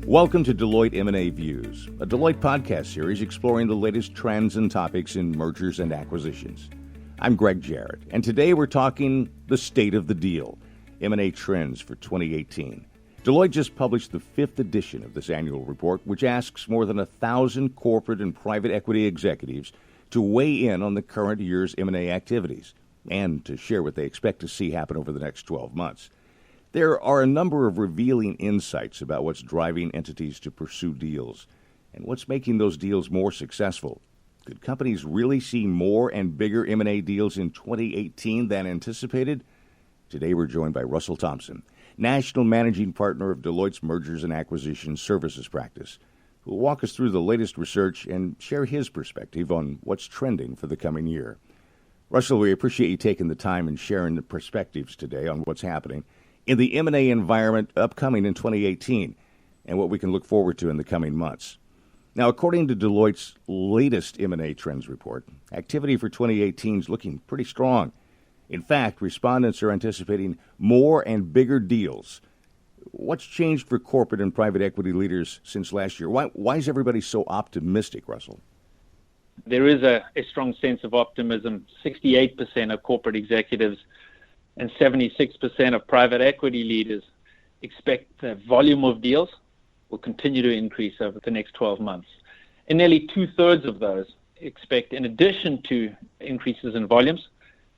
Welcome to Deloitte M&A Views, a Deloitte podcast series exploring the latest trends and topics in mergers and acquisitions. I'm Greg Jarrett, and today we're talking the state of the deal, M&A trends for 2018. Deloitte just published the 5th edition of this annual report, which asks more than 1,000 corporate and private equity executives to weigh in on the current year's M&A activities and to share what they expect to see happen over the next 12 months. There are a number of revealing insights about what's driving entities to pursue deals and what's making those deals more successful. Could companies really see more and bigger M&A deals in 2018 than anticipated? Today we're joined by Russell Thompson, National Managing Partner of Deloitte's Mergers and Acquisitions Services practice, who will walk us through the latest research and share his perspective on what's trending for the coming year. Russell, we appreciate you taking the time and sharing the perspectives today on what's happening in the M&A environment upcoming in 2018 and what we can look forward to in the coming months. Now, according to Deloitte's latest M&A trends report, activity for 2018 is looking pretty strong. In fact, respondents are anticipating more and bigger deals. What's changed for corporate and private equity leaders since last year? Why is everybody so optimistic, Russell? There is a strong sense of optimism. 68% of corporate executives and 76% of private equity leaders expect the volume of deals will continue to increase over the next 12 months. And nearly two-thirds of those expect, in addition to increases in volumes,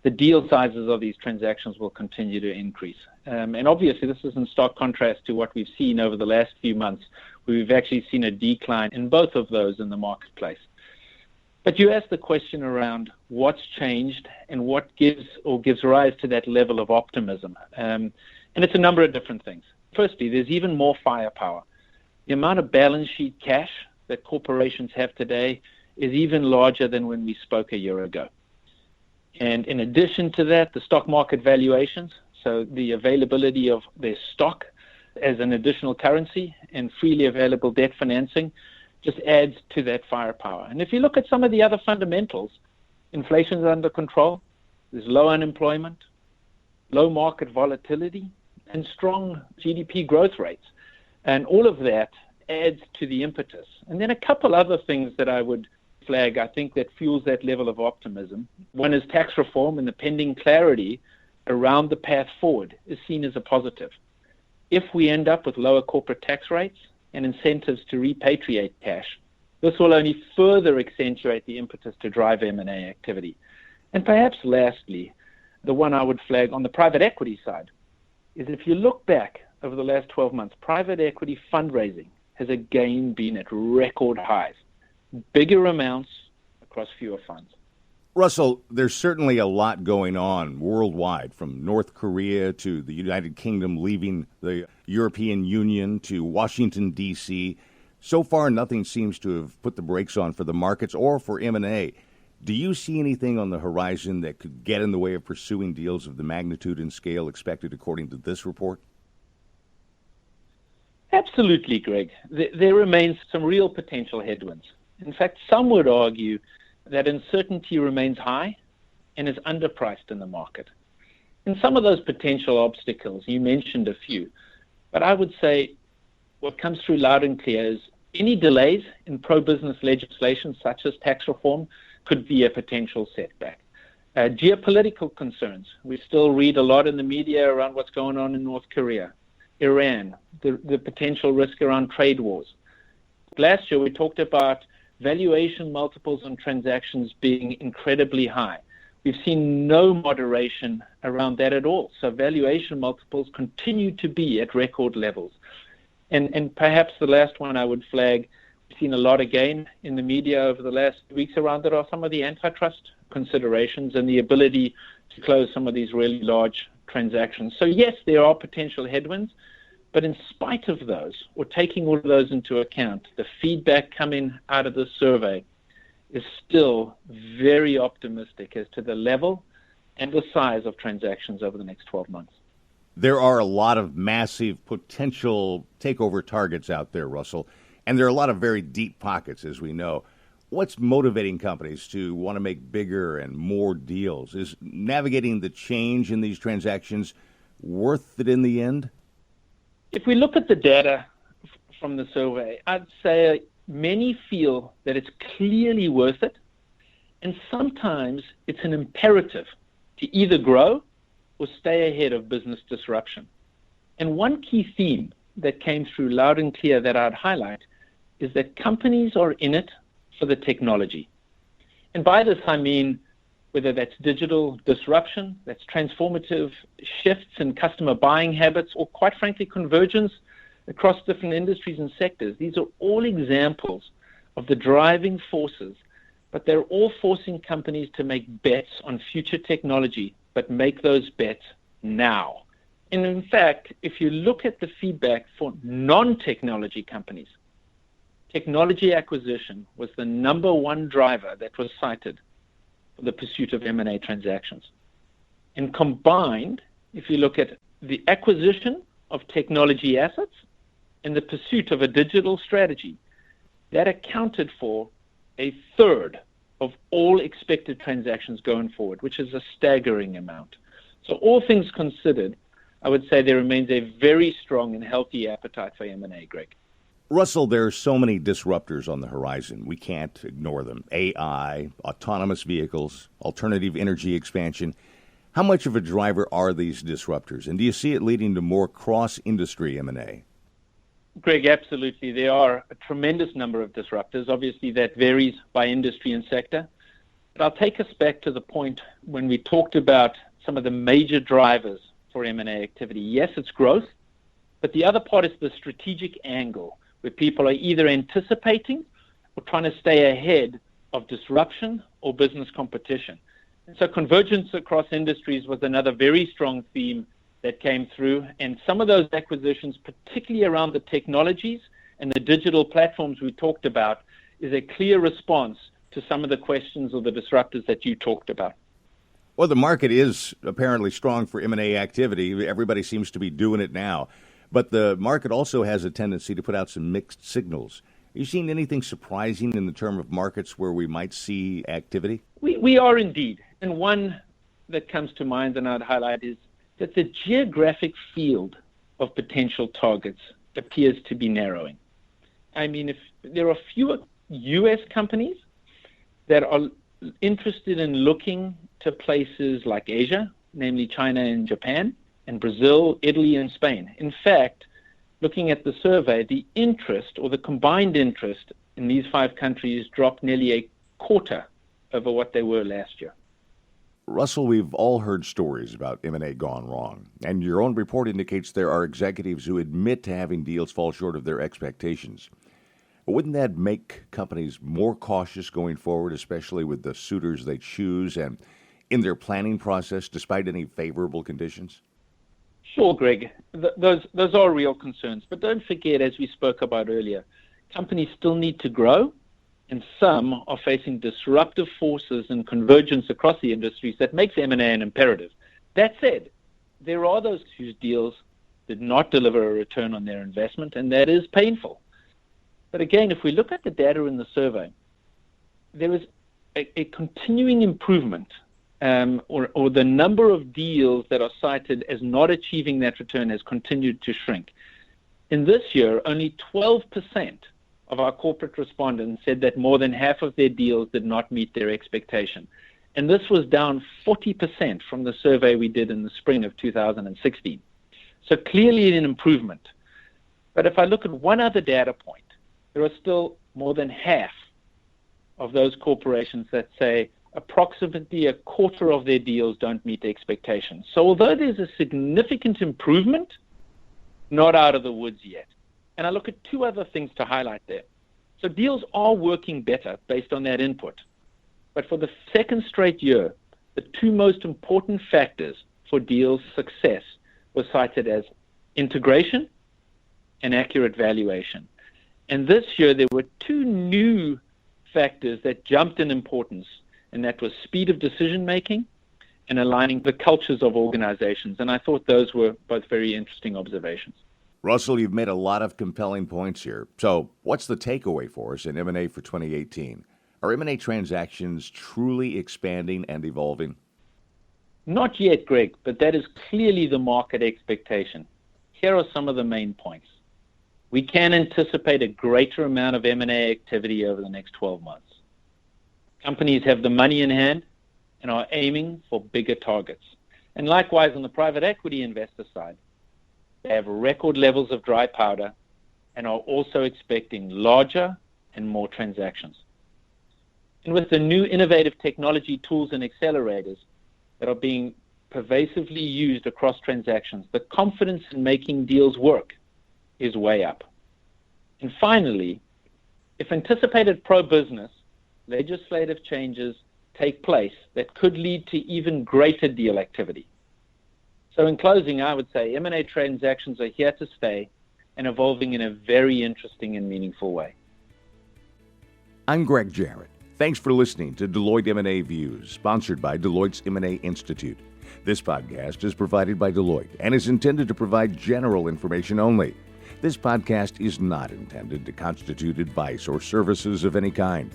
the deal sizes of these transactions will continue to increase. And obviously, this is in stark contrast to what we've seen over the last few months, where we've actually seen a decline in both of those in the marketplace. But you asked the question around what's changed and what gives rise to that level of optimism. And it's a number of different things. Firstly, there's even more firepower. The amount of balance sheet cash that corporations have today is even larger than when we spoke a year ago. And in addition to that, the stock market valuations, so the availability of their stock as an additional currency and freely available debt financing, just adds to that firepower. And if you look at some of the other fundamentals, inflation is under control, there's low unemployment, low market volatility, and strong GDP growth rates. And all of that adds to the impetus. And then a couple other things that I would flag, I think, that fuels that level of optimism. One is tax reform, and the pending clarity around the path forward is seen as a positive. If we end up with lower corporate tax rates and incentives to repatriate cash, this will only further accentuate the impetus to drive M&A activity. And perhaps lastly, the one I would flag on the private equity side is if you look back over the last 12 months, private equity fundraising has again been at record highs, bigger amounts across fewer funds. Russell, there's certainly a lot going on worldwide, from North Korea to the United Kingdom leaving the European Union to Washington, D.C. So far, nothing seems to have put the brakes on for the markets or for M&A. Do you see anything on the horizon that could get in the way of pursuing deals of the magnitude and scale expected according to this report? Absolutely, Greg. There remains some real potential headwinds. In fact, some would argue that uncertainty remains high and is underpriced in the market. And some of those potential obstacles, you mentioned a few, but I would say what comes through loud and clear is any delays in pro-business legislation, such as tax reform, could be a potential setback. Geopolitical concerns. We still read a lot in the media around what's going on in North Korea, Iran, the potential risk around trade wars. Last year, we talked about valuation multiples on transactions being incredibly high. We've seen no moderation around that at all. So valuation multiples continue to be at record levels. And perhaps the last one I would flag, we've seen a lot again in the media over the last weeks around it are some of the antitrust considerations and the ability to close some of these really large transactions. So yes, there are potential headwinds, but in spite of those, or taking all of those into account, the feedback coming out of the survey is still very optimistic as to the level and the size of transactions over the next 12 months. There are a lot of massive potential takeover targets out there, Russell, and there are a lot of very deep pockets, as we know. What's motivating companies to want to make bigger and more deals? Is navigating the change in these transactions worth it in the end? If we look at the data from the survey, I'd say many feel that it's clearly worth it, and sometimes it's an imperative to either grow or stay ahead of business disruption. And one key theme that came through loud and clear that I'd highlight is that companies are in it for the technology. And by this, I mean whether that's digital disruption, that's transformative shifts in customer buying habits, or quite frankly, convergence across different industries and sectors. These are all examples of the driving forces, but they're all forcing companies to make bets on future technology, but make those bets now. And in fact, if you look at the feedback for non-technology companies, technology acquisition was the number one driver that was cited for the pursuit of M&A transactions. And combined, if you look at the acquisition of technology assets and the pursuit of a digital strategy, that accounted for a third of all expected transactions going forward, which is a staggering amount. So all things considered, I would say there remains a very strong and healthy appetite for M&A, Greg. Russell, there are so many disruptors on the horizon. We can't ignore them. AI, autonomous vehicles, alternative energy expansion. How much of a driver are these disruptors? And do you see it leading to more cross-industry M&A? Greg, absolutely. There are a tremendous number of disruptors. Obviously, that varies by industry and sector. But I'll take us back to the point when we talked about some of the major drivers for M&A activity. Yes, it's growth, but the other part is the strategic angle, where people are either anticipating or trying to stay ahead of disruption or business competition. And so convergence across industries was another very strong theme that came through. And some of those acquisitions, particularly around the technologies and the digital platforms we talked about, is a clear response to some of the questions or the disruptors that you talked about. Well, the market is apparently strong for M&A activity. Everybody seems to be doing it now. But the market also has a tendency to put out some mixed signals. Are you seeing anything surprising in the term of markets where we might see activity? We are indeed. And one that comes to mind and I'd highlight is that the geographic field of potential targets appears to be narrowing. I mean, if there are fewer U.S. companies that are interested in looking to places like Asia, namely China and Japan, and Brazil, Italy, and Spain. In fact, looking at the survey, the interest or the combined interest in these 5 countries dropped nearly a quarter over what they were last year. Russell, we've all heard stories about M&A gone wrong, and your own report indicates there are executives who admit to having deals fall short of their expectations. But wouldn't that make companies more cautious going forward, especially with the suitors they choose and in their planning process, despite any favorable conditions? Sure, Greg. Those are real concerns. But don't forget, as we spoke about earlier, companies still need to grow, and some are facing disruptive forces and convergence across the industries that makes M&A an imperative. That said, there are those whose deals did not deliver a return on their investment, and that is painful. But again, if we look at the data in the survey, there is a continuing improvement, or the number of deals that are cited as not achieving that return has continued to shrink. In this year, only 12% of our corporate respondents said that more than half of their deals did not meet their expectation. And this was down 40% from the survey we did in the spring of 2016. So clearly an improvement. But if I look at one other data point, there are still more than half of those corporations that say approximately a quarter of their deals don't meet the expectations. So although there's a significant improvement, not out of the woods yet. And I look at 2 other things to highlight there. So deals are working better based on that input. But for the second straight year, the 2 most important factors for deals' success were cited as integration and accurate valuation. And this year, there were 2 new factors that jumped in importance, and that was speed of decision-making and aligning the cultures of organizations. And I thought those were both very interesting observations. Russell, you've made a lot of compelling points here. So what's the takeaway for us in M&A for 2018? Are M&A transactions truly expanding and evolving? Not yet, Greg, but that is clearly the market expectation. Here are some of the main points. we can anticipate a greater amount of M&A activity over the next 12 months. Companies have the money in hand and are aiming for bigger targets. And likewise, on the private equity investor side, they have record levels of dry powder and are also expecting larger and more transactions. And with the new innovative technology tools and accelerators that are being pervasively used across transactions, the confidence in making deals work is way up. And finally, if anticipated pro-business legislative changes take place that could lead to even greater deal activity. So in closing, I would say M&A transactions are here to stay and evolving in a very interesting and meaningful way. I'm Greg Jarrett. Thanks for listening to Deloitte M&A Views, sponsored by Deloitte's M&A Institute. This podcast is provided by Deloitte and is intended to provide general information only. This podcast is not intended to constitute advice or services of any kind.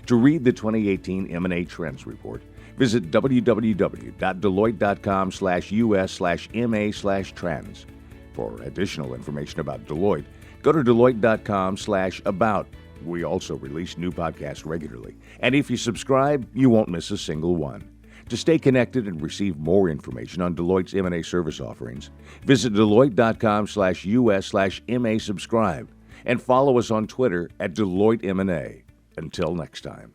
To read the 2018 M&A Trends Report, visit www.deloitte.com/US/MA/trends. For additional information about Deloitte, go to deloitte.com/about. We also release new podcasts regularly, and if you subscribe, you won't miss a single one. To stay connected and receive more information on Deloitte's M&A service offerings, visit deloitte.com/US/MA subscribe and follow us on Twitter at Deloitte M&A. Until next time.